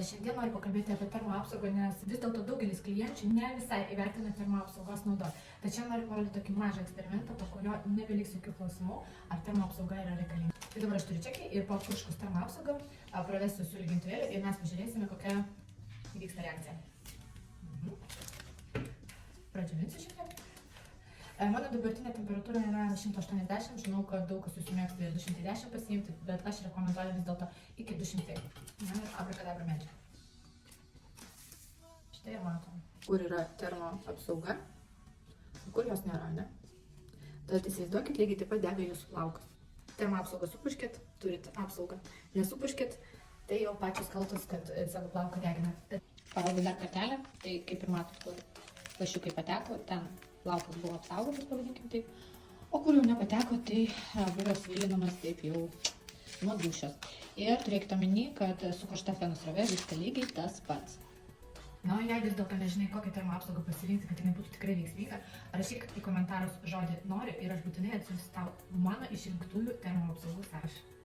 Šiandien noriu pakalbėti apie termoapsaugą, nes vis dėlto daugelis klienčių ne visai įvertina termoapsaugos naudą. Tačiau noriu parodyti tokį mažą eksperimentą, po kurio nebeliks jokių klausimų, ar termoapsauga yra reikalinga. Tai dabar aš turiu čekį ir po purškus termoapsaugą pravesiu su lygintuvėliu ir mes pažiūrėsime, kokia vyksta reakcija. Pradžiovinsiu šiek tiek. Mano dabartinė temperatūra yra 180, žinau, kad daug kas jūsų mėgsta ir 210 pasiimti, bet aš rekomenduoju vis dėlto iki 200. Na ir abrakadabra medžiai. Štai ir matom, kur yra termoapsauga, kur jos nėra, ne? Tad įsivaizduokit, lygiai taip pat dega jūsų plaukas. Termoapsaugą supurškit, turit apsaugą. Nesupurškit, tai jau pačios kaltos, kad savo plauką degina. Parodu dar kartelę, tai kaip ir matot, kur lašiukai pateko, ten plaukas buvo apsaugotas, pavadinkim taip, o kur jau nepateko, tai buvo svilinamas taip jau nuo dūšios. Ir turėkite omeny, kad su karšta feno srove vyksta lygiai tas pats. Na, jei vis dėlto nežinai, kokią termoapsaugą pasirinkti, kad jinai būtų tikrai veiksminga, rašyk į komentarus žodį noriu ir aš būtinai atsiųsiu tau mano išrinktųjų termoapsaugų sąrašą.